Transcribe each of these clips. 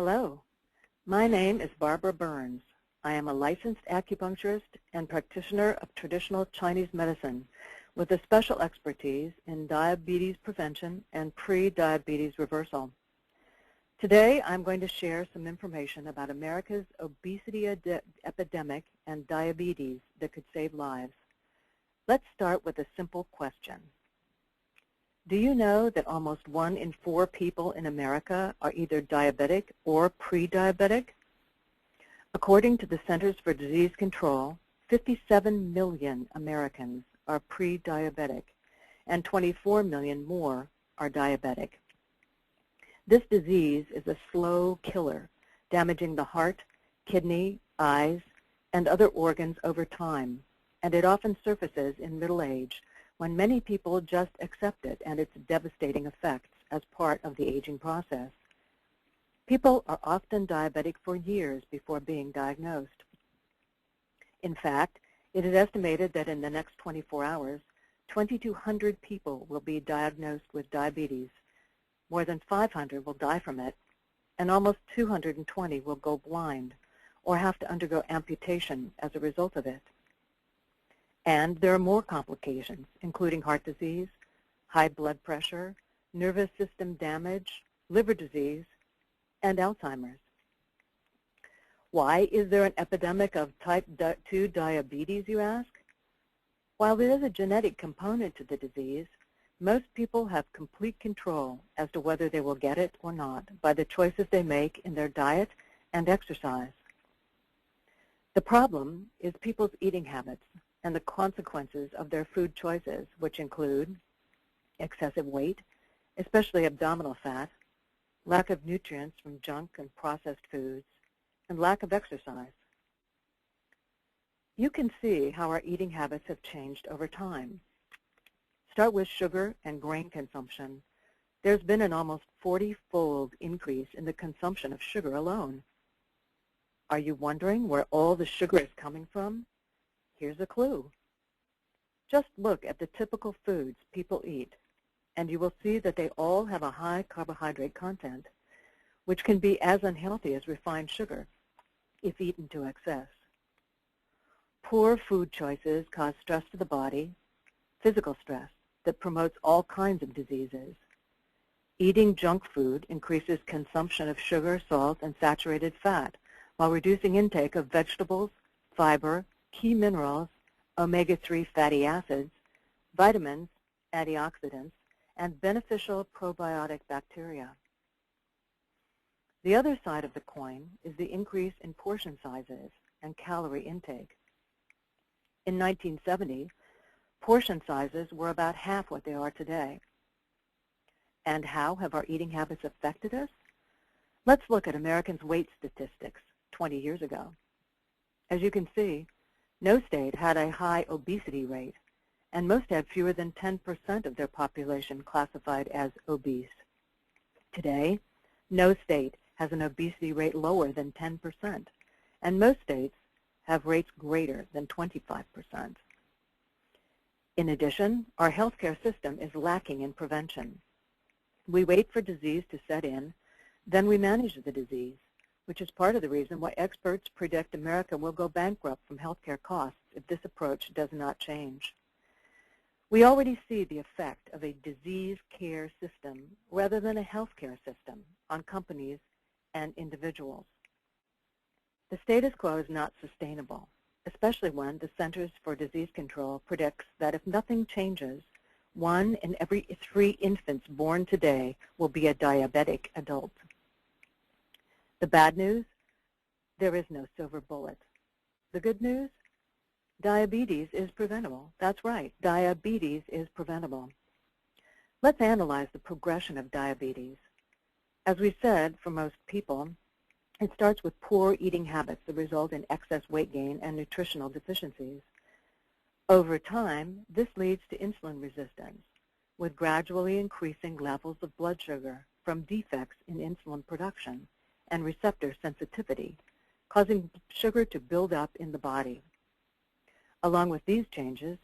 Hello, my name is Barbara Burns. I am a licensed acupuncturist and practitioner of traditional Chinese medicine with a special expertise in diabetes prevention and pre-diabetes reversal. Today, I'm going to share some information about America's obesity epidemic and diabetes that could save lives. Let's start with a simple question. Do you know that almost 1 in 4 people in America are either diabetic or pre-diabetic? According to the Centers for Disease Control, 57 million Americans are pre-diabetic and 24 million more are diabetic. This disease is a slow killer, damaging the heart, kidney, eyes, and other organs over time, and it often surfaces in middle age when many people just accept it and its devastating effects as part of the aging process. People are often diabetic for years before being diagnosed. In fact, it is estimated that in the next 24 hours, 2,200 people will be diagnosed with diabetes. More than 500 will die from it, and almost 220 will go blind or have to undergo amputation as a result of it. And there are more complications, including heart disease, high blood pressure, nervous system damage, liver disease, and Alzheimer's. Why is there an epidemic of type 2 diabetes, you ask? While there is a genetic component to the disease, most people have complete control as to whether they will get it or not by the choices they make in their diet and exercise. The problem is people's eating habits and the consequences of their food choices, which include excessive weight, especially abdominal fat, lack of nutrients from junk and processed foods, and lack of exercise. You can see how our eating habits have changed over time. Start with sugar and grain consumption. There's been an almost 40-fold increase in the consumption of sugar alone. Are you wondering where all the sugar is coming from? Here's a clue. Just look at the typical foods people eat, and you will see that they all have a high carbohydrate content, which can be as unhealthy as refined sugar if eaten to excess. Poor food choices cause stress to the body, physical stress that promotes all kinds of diseases. Eating junk food increases consumption of sugar, salt, and saturated fat, while reducing intake of vegetables, fiber, key minerals, omega-3 fatty acids, vitamins, antioxidants, and beneficial probiotic bacteria. The other side of the coin is the increase in portion sizes and calorie intake. In 1970, portion sizes were about half what they are today. And how have our eating habits affected us? Let's look at Americans' weight statistics 20 years ago. As you can see, no state had a high obesity rate, and most had fewer than 10% of their population classified as obese. Today, no state has an obesity rate lower than 10%, and most states have rates greater than 25%. In addition, our healthcare system is lacking in prevention. We wait for disease to set in, then we manage the disease, which is part of the reason why experts predict America will go bankrupt from healthcare costs if this approach does not change. We already see the effect of a disease care system rather than a healthcare system on companies and individuals. The status quo is not sustainable, especially when the Centers for Disease Control predicts that if nothing changes, 1 in every 3 infants born today will be a diabetic adult. The bad news? There is no silver bullet. The good news? Diabetes is preventable. That's right, diabetes is preventable. Let's analyze the progression of diabetes. As we said, for most people, it starts with poor eating habits that result in excess weight gain and nutritional deficiencies. Over time, this leads to insulin resistance, with gradually increasing levels of blood sugar from defects in insulin production and receptor sensitivity, causing sugar to build up in the body. Along with these changes,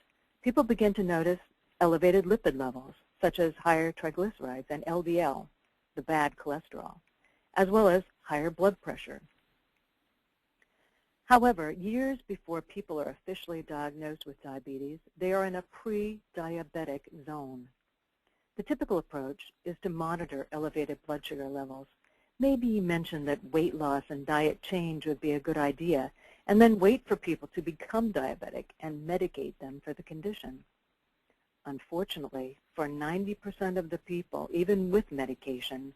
people begin to notice elevated lipid levels, such as higher triglycerides and LDL, the bad cholesterol, as well as higher blood pressure. However, years before people are officially diagnosed with diabetes, they are in a pre-diabetic zone. The typical approach is to monitor elevated blood sugar levels. Maybe you mentioned that weight loss and diet change would be a good idea, and then wait for people to become diabetic and medicate them for the condition. Unfortunately, for 90% of the people, even with medication,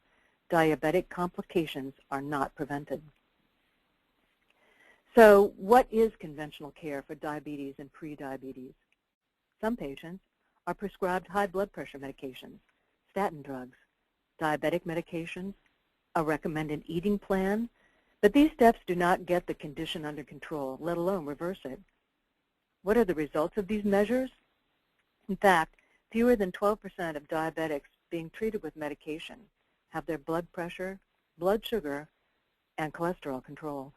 diabetic complications are not prevented. So what is conventional care for diabetes and prediabetes? Some patients are prescribed high blood pressure medications, statin drugs, diabetic medications, a recommended eating plan, but these steps do not get the condition under control, let alone reverse it. What are the results of these measures? In fact, fewer than 12% of diabetics being treated with medication have their blood pressure, blood sugar, and cholesterol controlled.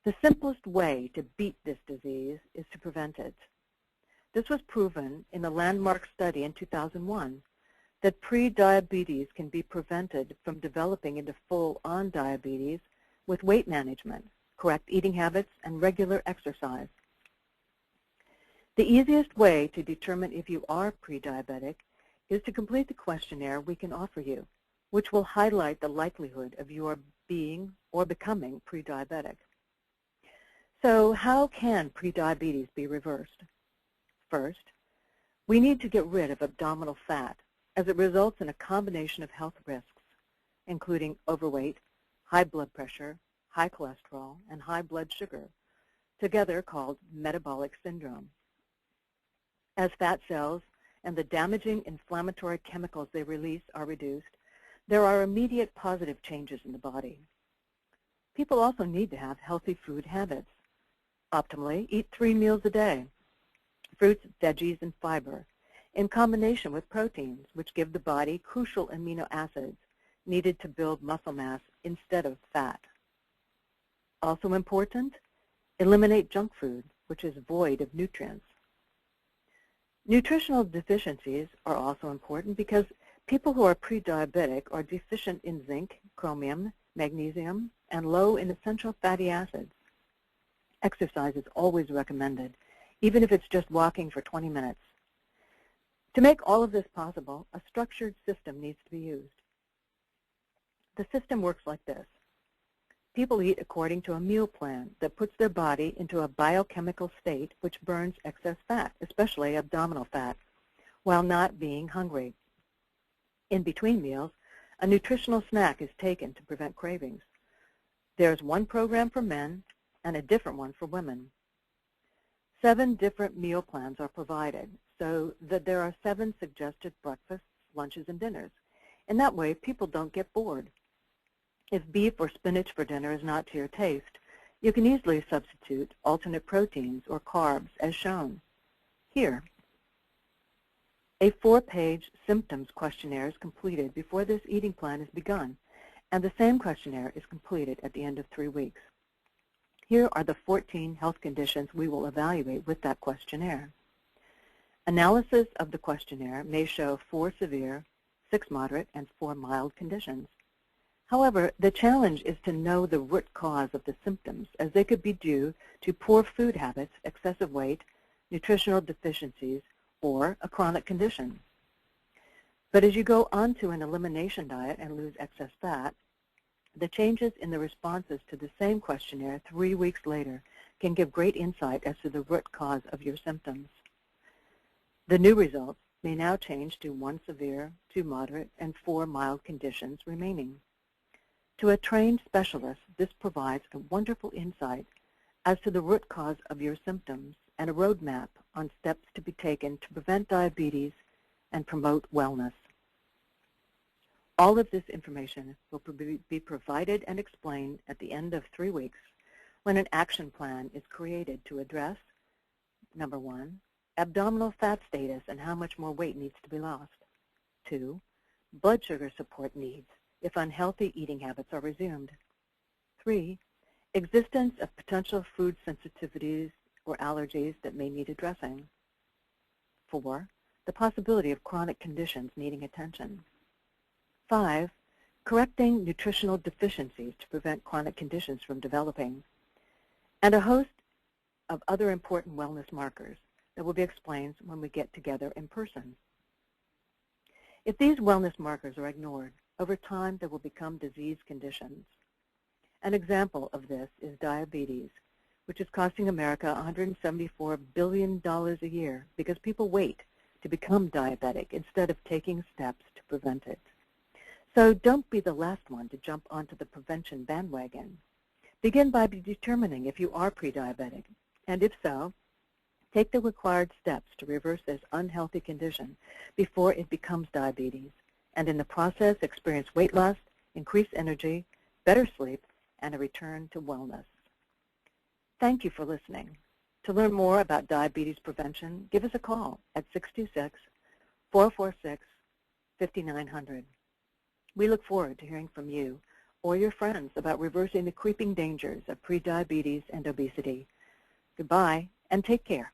The simplest way to beat this disease is to prevent it. This was proven in a landmark study in 2001 that prediabetes can be prevented from developing into full-on diabetes with weight management, correct eating habits, and regular exercise. The easiest way to determine if you are prediabetic is to complete the questionnaire we can offer you, which will highlight the likelihood of your being or becoming prediabetic. So how can prediabetes be reversed? First, we need to get rid of abdominal fat, as it results in a combination of health risks, including overweight, high blood pressure, high cholesterol, and high blood sugar, together called metabolic syndrome. As fat cells and the damaging inflammatory chemicals they release are reduced, there are immediate positive changes in the body. People also need to have healthy food habits. Optimally, eat 3 meals a day, fruits, veggies, and fiber, in combination with proteins, which give the body crucial amino acids needed to build muscle mass instead of fat. Also important, eliminate junk food, which is void of nutrients. Nutritional deficiencies are also important because people who are pre-diabetic are deficient in zinc, chromium, magnesium, and low in essential fatty acids. Exercise is always recommended, even if it's just walking for 20 minutes. To make all of this possible, a structured system needs to be used. The system works like this. People eat according to a meal plan that puts their body into a biochemical state which burns excess fat, especially abdominal fat, while not being hungry. In between meals, a nutritional snack is taken to prevent cravings. There's one program for men and a different one for women. 7 different meal plans are provided, so that there are 7 suggested breakfasts, lunches, and dinners. In that way, people don't get bored. If beef or spinach for dinner is not to your taste, you can easily substitute alternate proteins or carbs as shown. Here, a 4-page symptoms questionnaire is completed before this eating plan is begun, and the same questionnaire is completed at the end of 3 weeks. Here are the 14 health conditions we will evaluate with that questionnaire. Analysis of the questionnaire may show 4 severe, 6 moderate, and 4 mild conditions. However, the challenge is to know the root cause of the symptoms, as they could be due to poor food habits, excessive weight, nutritional deficiencies, or a chronic condition. But as you go onto an elimination diet and lose excess fat, the changes in the responses to the same questionnaire 3 weeks later can give great insight as to the root cause of your symptoms. The new results may now change to 1 severe, 2 moderate, and 4 mild conditions remaining. To a trained specialist, this provides a wonderful insight as to the root cause of your symptoms and a roadmap on steps to be taken to prevent diabetes and promote wellness. All of this information will be provided and explained at the end of 3 weeks when an action plan is created to address, number 1, abdominal fat status and how much more weight needs to be lost. 2, blood sugar support needs if unhealthy eating habits are resumed. 3, existence of potential food sensitivities or allergies that may need addressing. 4, the possibility of chronic conditions needing attention. 5, correcting nutritional deficiencies to prevent chronic conditions from developing, and a host of other important wellness markers that will be explained when we get together in person. If these wellness markers are ignored, over time they will become disease conditions. An example of this is diabetes, which is costing America $174 billion a year because people wait to become diabetic instead of taking steps to prevent it. So don't be the last one to jump onto the prevention bandwagon. Begin by determining if you are pre-diabetic, and if so, take the required steps to reverse this unhealthy condition before it becomes diabetes, and in the process experience weight loss, increased energy, better sleep, and a return to wellness. Thank you for listening. To learn more about diabetes prevention, give us a call at 626-446-5900. We look forward to hearing from you or your friends about reversing the creeping dangers of prediabetes and obesity. Goodbye, and take care.